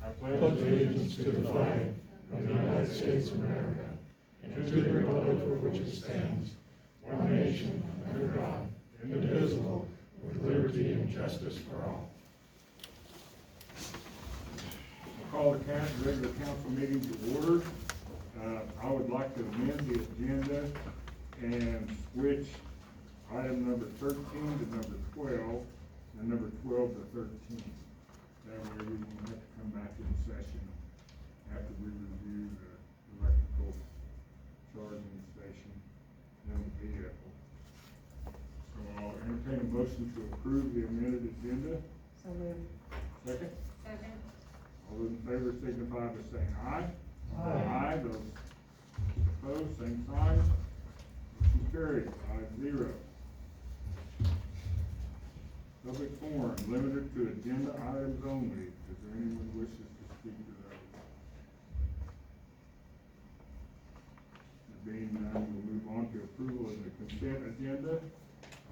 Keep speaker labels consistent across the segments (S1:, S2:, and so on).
S1: I pledge allegiance to the flag of the United States of America and to the republic for which it stands, one nation, under God, indivisible, with liberty and justice for all. I call the regular council meeting to order. I would like to amend the agenda and switch item number 13 to number 12, and number 12 to 13. That way we won't have to come back in session after we review the electrical charging station and the vehicle. So I'll entertain a motion to approve the amended agenda.
S2: So moved.
S1: Second?
S2: Second.
S1: All those in favor signify by saying aye. Aye. Those opposed, same sign. Motion carried, 5-0. Public forum, limited to agenda items only. Is there anyone who wishes to speak to those? There being none, we'll move on to approval of the consent agenda.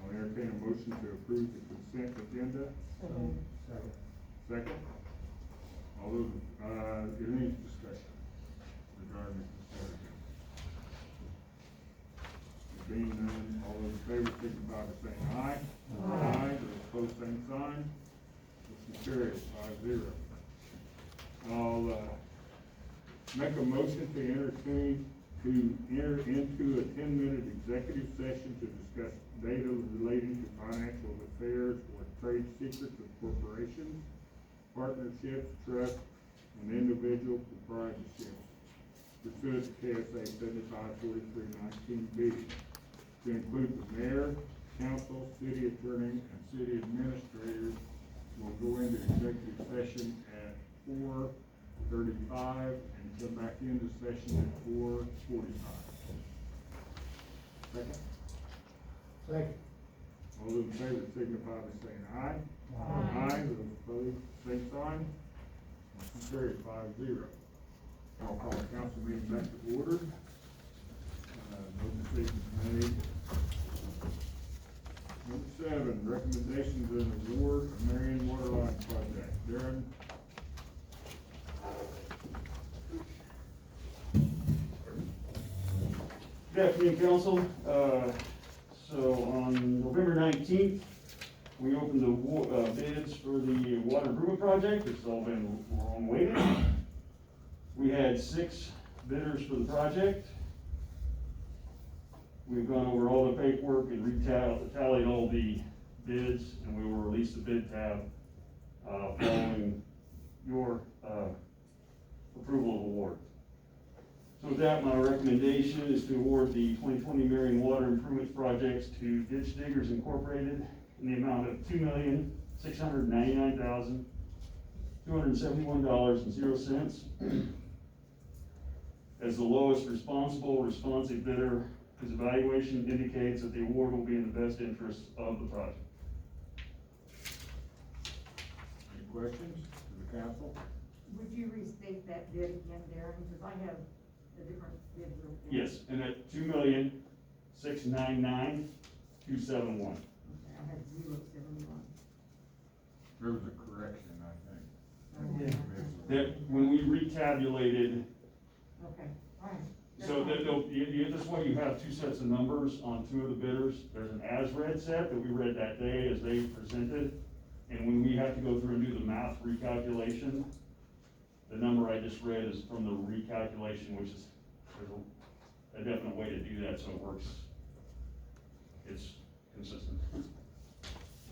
S1: I'll entertain a motion to approve the consent agenda.
S2: So moved.
S1: Second? All those, is there any discussion regarding the consent agenda? There being none, all those in favor signify by saying aye. Aye. Those opposed, same sign. Motion carries, 5-0. I'll, make a motion to enter into a 10-minute executive session to discuss data relating to financial affairs or trade secrets of corporations, partnerships, trusts, and individual proprietorships pursuant to KSA 7543-19B, to include the mayor, council, city attorney, and city administrators. Will go into executive session at 4:35 and come back into session at 4:45. Second?
S3: Second.
S1: All those in favor signify by saying aye. Aye. Those opposed, same sign. Motion carried, 5-0. I'll call the council meeting back to order. No decisions made. Number 7, recommendations and award of Marion Waterline Project. Darren?
S4: Good afternoon, council. So on November 19th, we opened the bids for the water improvement project. It's all been long waited. We had 6 bidders for the project. We've gone over all the paperwork and tallied all the bids, and we will release the bid tab following your approval of award. So with that, my recommendation is to award the 2020 Marion Water Improvements projects to Ditch Diggers Incorporated in the amount of $2,699,271.00 as the lowest responsive bidder, whose evaluation indicates that the award will be in the best interest of the project.
S1: Any questions to the council?
S2: Would you restate that bid again, Darren, because I have the different bids.
S4: Yes, and at $2,699,271.
S2: Okay, I had 071.
S1: There was a correction, I think.
S4: That when we retabulated,
S2: Okay, all right.
S4: so that this way you have 2 sets of numbers on 2 of the bidders. There's an as-read set that we read that day as they presented, and when we have to go through and do the math recalculation, the number I just read is from the recalculation, which is, there's a definite way to do that so it works. It's consistent.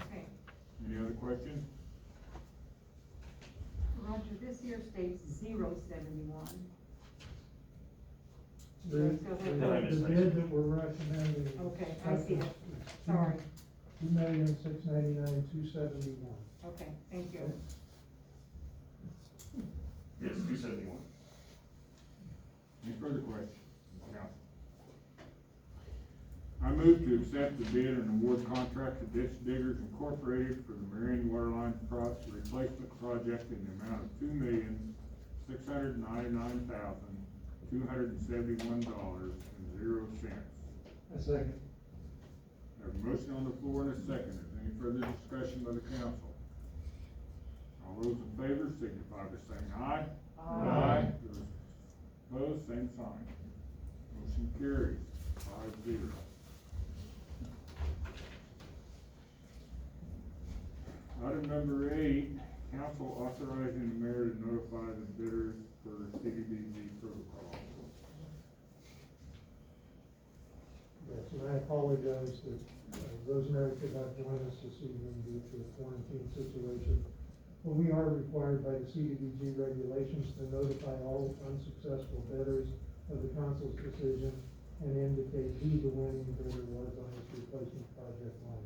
S2: Okay,
S1: Any other questions?
S2: Roger, this here states 071.
S3: The
S4: the
S3: bid that we're recommending.
S2: Okay, I see it. Sorry.
S3: $2,699,271.
S2: Okay, thank you.
S4: Yes, 271.
S1: Any further questions? Council? I move to accept the bid and award contract to Ditch Diggers Incorporated for the Marion Waterline Replacement Project in the amount of $2,699,271.00.
S3: A second.
S1: There's a motion on the floor and a second. Is there any further discussion by the council? All those in favor signify by saying aye.
S2: Aye.
S1: Those opposed, same sign. Motion carries 5-0. Item number 8, council authorizing the mayor to notify the bidders for CDBG protocol.
S3: Yes, and I apologize that Rosemary could not join us this evening due to a quarantine situation. But we are required by the CDBG regulations to notify all unsuccessful bidders of the council's decision and indicate who the winning bidder was on this replacement project line.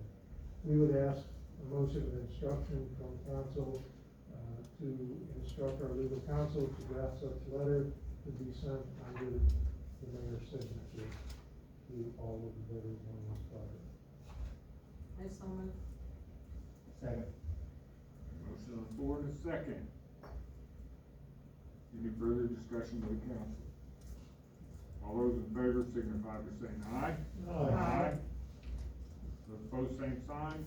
S3: We would ask a motion of instruction from council to instruct our legal counsel to draft such letter to be sent under the mayor's signature to all of the bidders on this project.
S2: I so move.
S5: Second.
S1: Motion on the floor and a second. Any further discussion by the council? All those in favor signify by saying aye.
S2: Aye.
S1: Those opposed, same sign.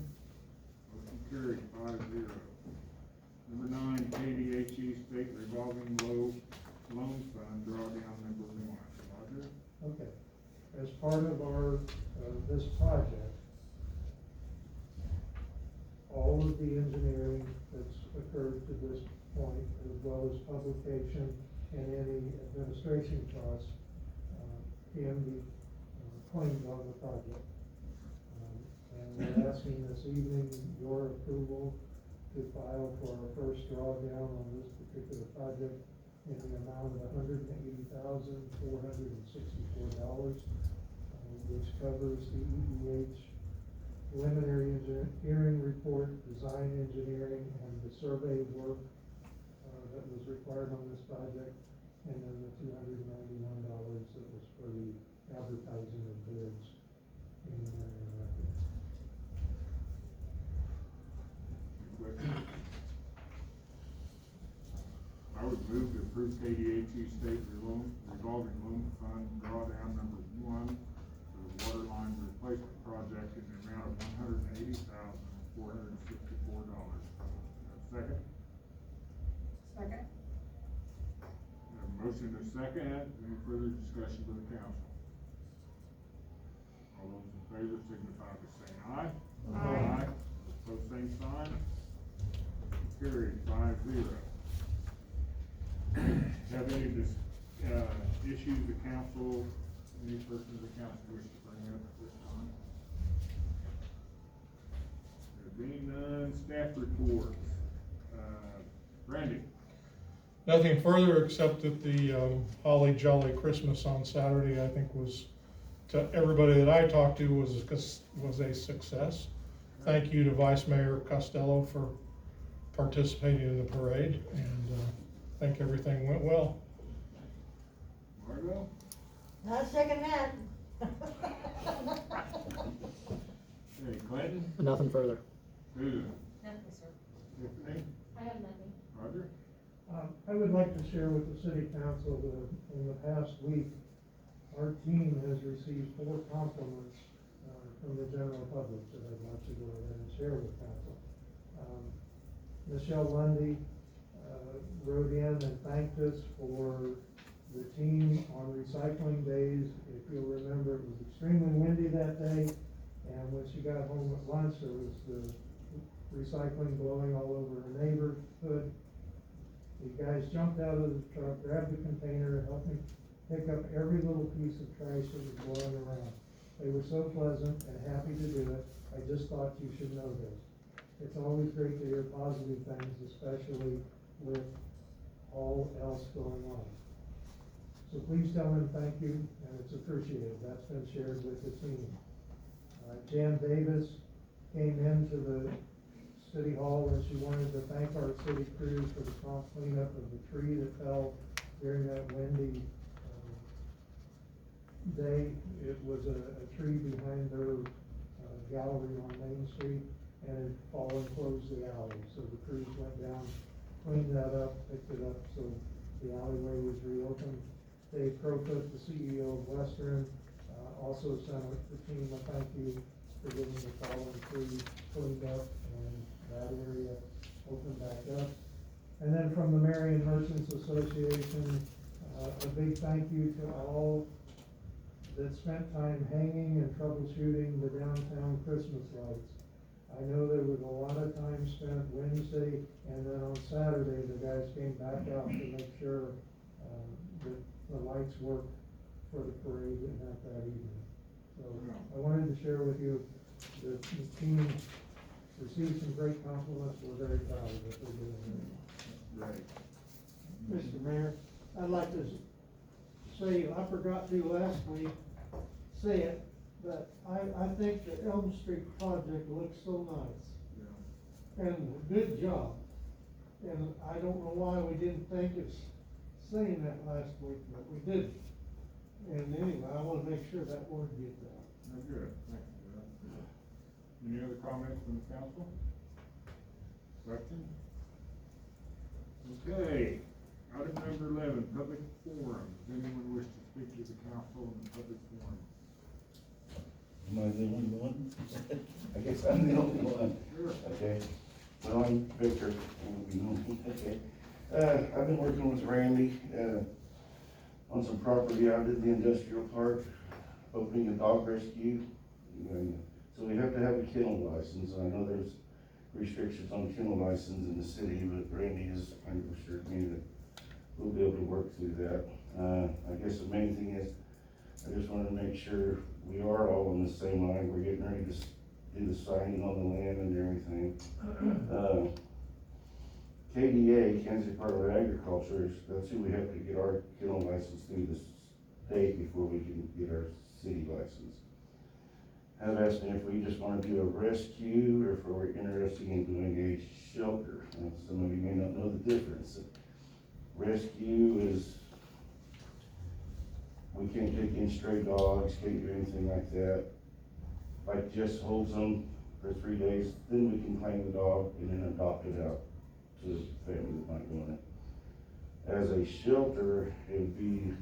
S1: Motion carried 5-0. Number 9, KDHE State Revolving Loan Fund drawdown number 1. Roger?
S3: Okay, as part of our, this project, all of the engineering that's occurred to this point, as well as publication and any administration costs, can be claimed on the project. And we're asking this evening your approval to file for our first drawdown on this particular project in the amount of $180,464, which covers the EEH preliminary engineering report, design engineering, and the survey work that was required on this project, and then the $291 that was for the advertising of bids in the Marion Record.
S1: Any questions? I would move to approve KDHE State Revolving Loan Fund drawdown number 1 for the water line replacement project in the amount of $180,464. Second?
S2: Second.
S1: Have a motion to second. Any further discussion by the council? All those in favor signify by saying aye.
S2: Aye.
S1: Post same sign. Carried 5-0. Have any issues the council, any person of the council wish to bring up at this time? There being none, staff reports. Randy?
S6: Nothing further except that the Holly Jolly Christmas on Saturday, I think was, to everybody that I talked to, was a success. Thank you to Vice Mayor Costello for participating in the parade, and I think everything went well.
S1: Margot?
S7: I'll second that.
S1: Hey, Clinton?
S5: Nothing further.
S1: Susan?
S2: Nothing, sir.
S1: Tiffany?
S2: I have nothing.
S1: Roger?
S3: I would like to share with the city council that in the past week, our team has received 4 compliments from the general public that I'd like to go ahead and share with council. Michelle Lundy wrote in and thanked us for the team on recycling days. If you'll remember, it was extremely windy that day, and when she got home at lunch, there was the recycling blowing all over her neighborhood. The guys jumped out of the truck, grabbed the container, helped me pick up every little piece of trash that was blowing around. They were so pleasant and happy to do it. I just thought you should know this. It's always great to hear positive things, especially with all else going on. So please tell them thank you, and it's appreciated. That's been shared with the team. Jan Davis came into the City Hall and she wanted to thank our city crews for the prompt cleanup of the tree that fell during that windy day. It was a tree behind their gallery on Main Street, and it had fallen close to the alley. So the crews went down, cleaned that up, picked it up, so the alleyway was reopened. Dave Crowfoot, the CEO of Western, also sent the team a thank you for getting the fallen tree cleaned up and that area opened back up. And then from the Marion Merchants Association, a big thank you to all that spent time hanging and troubleshooting the downtown Christmas lights. I know there was a lot of time spent Wednesday, and then on Saturday, the guys came back out to make sure, that the lights worked for the parade and that evening. So I wanted to share with you, the team received some great compliments, we're very proud of what they're doing.
S1: Great.
S8: Mr. Mayor, I'd like to say, I forgot to last week, say it, but I think the Elm Street project looks so nice.
S1: Yeah.
S8: And good job. And I don't know why we didn't think of saying that last week, but we did. And anyway, I wanna make sure that word gets out.
S1: No, good, thank you, that's good. Any other comments from the council? Questions? Okay, item number 11, public forum. Does anyone wish to speak to the council in the public forum?
S9: Am I the only one? I guess I'm the only one.
S1: Sure.
S9: Okay, well, I'm Victor, you know me, okay. I've been working with Randy, on some property out in the industrial park, opening a dog rescue. And so we have to have a kennel license, and I know there's restrictions on kennel license in the city, but Randy has kind of assured me that we'll be able to work through that. I guess the main thing is, I just wanted to make sure we are all on the same line. We're getting ready to do the signing on the land and everything. KDA, Kansas Department of Agriculture, that's who we have to get our kennel license through this state before we can get our city license. Have asked me if we just wanna do a rescue or if we're interested in doing a shelter. And some of you may not know the difference. Rescue is, we can't take in stray dogs, can't do anything like that. Like just holds them for 3 days, then we can claim the dog and then adopt it out to the family that might want it. As a shelter, it would be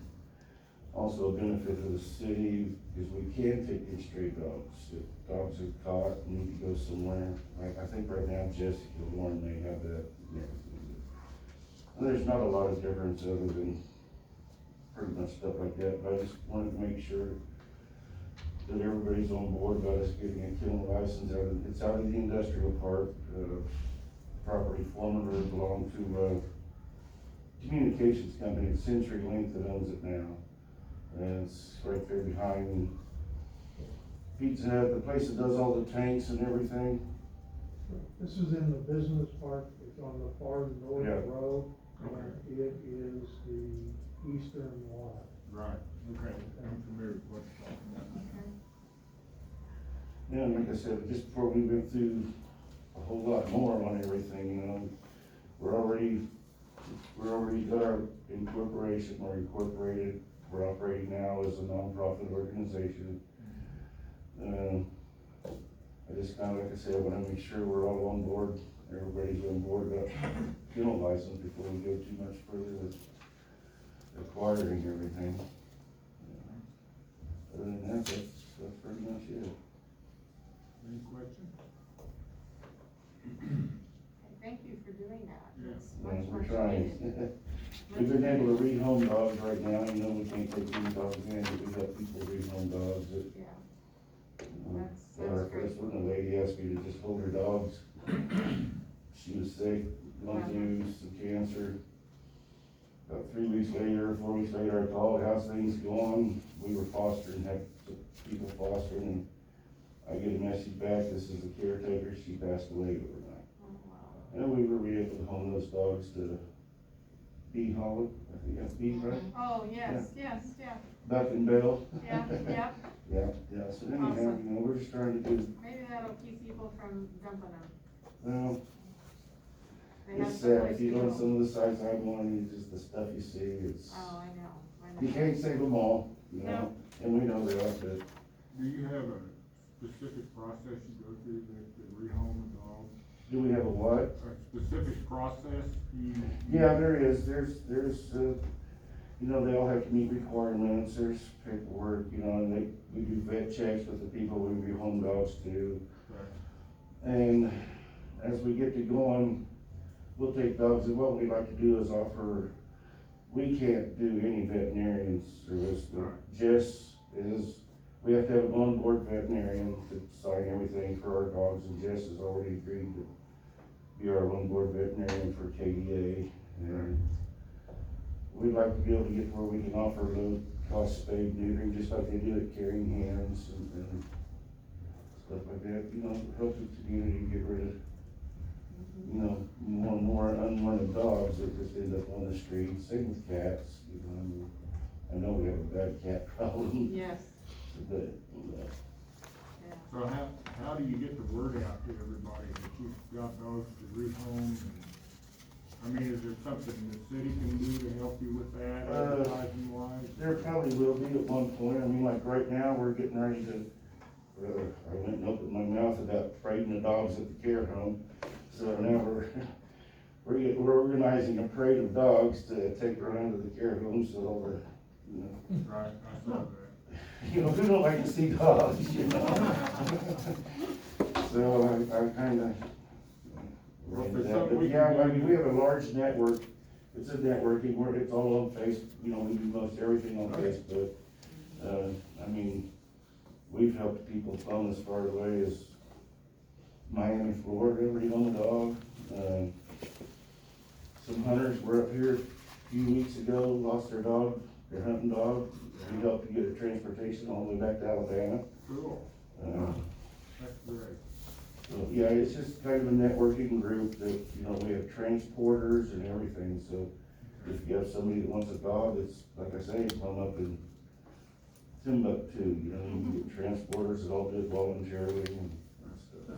S9: also a benefit to the city, because we can take in stray dogs. If dogs are caught and need to go somewhere, like I think right now Jessica Warren may have that. And there's not a lot of difference other than pretty much stuff like that, but I just wanted to make sure that everybody's on board about us getting a kennel license. It's out of the industrial park. Property formerly belonged to communications company, it's CenturyLink that owns it now. And it's right there behind Pizza Hut, the place that does all the tanks and everything.
S3: This is in the business park, it's on the far north
S9: Yeah.
S3: row,
S1: Okay.
S3: and it is the eastern lot.
S1: Right, okay, I'm familiar with what you're talking about.
S9: Yeah, and like I said, just before we went through a whole lot more on everything, you know, we're already got our incorporation, we're incorporated, we're operating now as a nonprofit organization. I just kinda, like I said, I wanna make sure we're all on board, everybody's on board about kennel license before we go too much further with acquiring everything. Other than that, that's pretty much it.
S1: Any questions?
S2: Thank you for doing that.
S1: Yeah.
S2: It's
S9: Yeah,
S2: much,
S9: we're
S2: much
S9: trying.
S2: needed.
S9: We've been able to rehome dogs right now, you know, we can't take any dogs in, but we've got people rehome dogs that,
S2: Yeah,
S9: that's
S2: that's
S9: our
S2: great.
S9: first one, the lady asked me to just hold her dogs. She was sick, lung juice, some cancer. About 3 weeks later, 4 weeks later, I called, how's things going? We were fostering, had people fostering, and I get a message back, this is the caretaker, she passed away overnight.
S2: Oh, wow.
S9: And we were able to home those dogs to Bee Hollow, I think that's Bee, right?
S2: Oh, yes, yes, yeah,
S9: Buck and Bell.
S2: yeah, yeah.
S9: Yeah, so anyhow,
S2: Awesome.
S9: you know, we're just trying to do,
S2: Maybe that'll keep people from dumping them.
S9: well,
S2: They have
S9: it's
S2: some
S9: sad,
S2: place
S9: if you
S2: to
S9: go on
S2: go.
S9: some of the sites I'm on, you just, the stuff you see, it's,
S2: Oh, I know.
S9: you can't save them all, you know,
S2: No.
S9: and we know that, but
S1: Do you have a specific process you go through to rehome a dog?
S9: do we have a what?
S1: A specific process you?
S9: Yeah, there is, there's, you know, they all have to meet requirements, there's paperwork, you know, and we do vet checks with the people we rehome dogs to.
S1: Right.
S9: And as we get to going, we'll take dogs, and what we like to do is offer, we can't do any veterinarian service, but Jess is, we have to have an on-board veterinarian to sign everything for our dogs, and Jess has already agreed to be our on-board veterinarian for KDA, and we'd like to be able to get where we can offer low cost spade neutering, just like they do at Caring Hands and stuff like that, you know, help the community get rid of, you know, more and more unwanted dogs that just end up on the street, same with cats, you know, I know we have a bad cat problem,
S2: Yes.
S9: but,
S2: Yeah.
S1: So how do you get the word out to everybody that you've got dogs to rehome? I mean, is there something the city can do to help you with that, advertising wise?
S9: there probably will be at one point, I mean, like right now, we're getting ready to, I went and opened my mouth about parading the dogs at the care home, so now we're organizing a parade of dogs to take around to the care home, so all the, you know,
S1: Right, I saw that.
S9: you know, who don't like to see dogs, you know? So I kinda,
S1: Well, if there's
S9: but
S1: something we
S9: yeah,
S1: can
S9: I
S1: do-
S9: mean, we have a large network, it's a networking, where it's all on Facebook, you know, we do most everything on
S1: Okay.
S9: Facebook. I mean, we've helped people come as far away as Miami, Florida, rehome a dog. Some hunters were up here a few weeks ago, lost their dog, their hunting dog. We helped to get a transportation all the way back to Alabama.
S1: Cool,
S9: Uh,
S1: that's great.
S9: So, yeah, it's just kind of a networking group that, you know, we have transporters and everything, so if you have somebody that wants a dog, it's, like I say, come up in Timbuktu, you know, you can get transporters that all do it voluntarily and stuff. So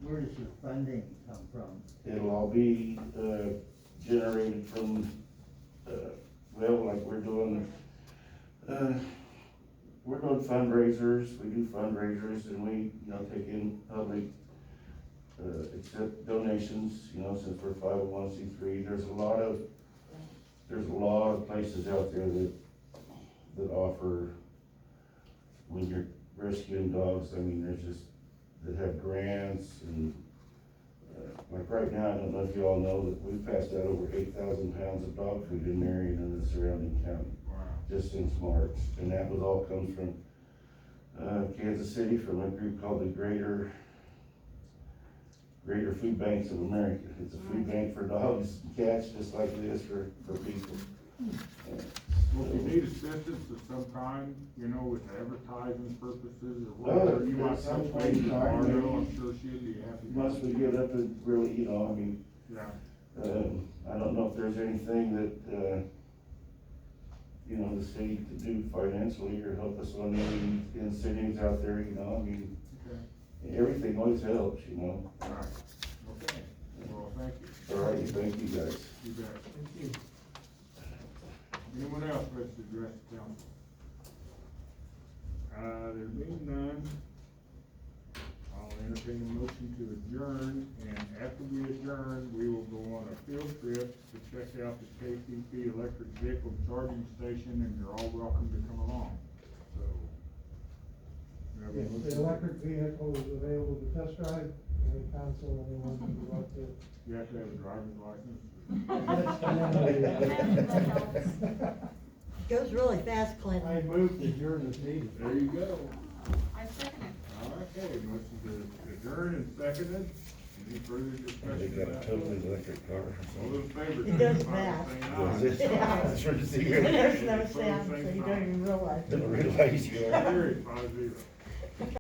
S5: Where does your funding come from?
S9: it'll all be, generated from, well, like we're doing fundraisers, we do fundraisers and we, you know, take in public, accept donations, you know, since we're 501c3, there's a lot of places out there that offer, when you're rescuing dogs, I mean, there's just, that have grants and, like right now, I don't know if you all know that we've passed out over 8,000 pounds of dog food in Marion and the surrounding county,
S1: Wow.
S9: just since March, and that was all comes from, Kansas City, from a group called the Greater Food Banks of America. It's a food bank for dogs and cats, just like it is for people.
S1: Well, if you need assistance of some kind, you know, with advertising purposes or whatever, you might
S9: at some
S1: touch
S9: point
S1: base
S9: in
S1: with
S9: time,
S1: Margo,
S9: maybe.
S1: I'm sure she'd be happy. to
S9: Once
S1: help
S9: we
S1: you.
S9: get up and really, you know, I mean,
S1: Yeah,
S9: I don't know if there's anything that, you know, the city could do financially or help us on any incentives out there, you know, I mean,
S1: okay,
S9: everything always helps, you know.
S1: all right, okay, well, thank you,
S9: All right, thank you guys.
S1: you bet.
S3: Thank you.
S1: Anyone else wish to address the council? There being none, I'll entertain a motion to adjourn, and after we adjourn, we will go on a field trip to check out the KCP electric vehicle charging station, and you're all welcome to come along, so. we have a
S3: If
S1: motion.
S3: the electric vehicle is available to test drive, any council, anyone who would like to.
S1: You have to have a driver's license.
S7: Goes really fast, Clinton.
S8: I moved to adjourn this meeting.
S1: There you go.
S2: I second it.
S1: Okay, motion to adjourn and seconded. Any further discussion about it?
S9: electric car.
S1: All those in favor?
S7: It goes
S1: signify by
S7: fast.
S1: saying
S9: Does
S1: aye.
S9: it?
S7: Yeah.
S9: That's for the
S7: There's
S9: secret.
S7: no sound, so you don't even realize.
S9: Don't realize you are.
S1: Carried 5-0.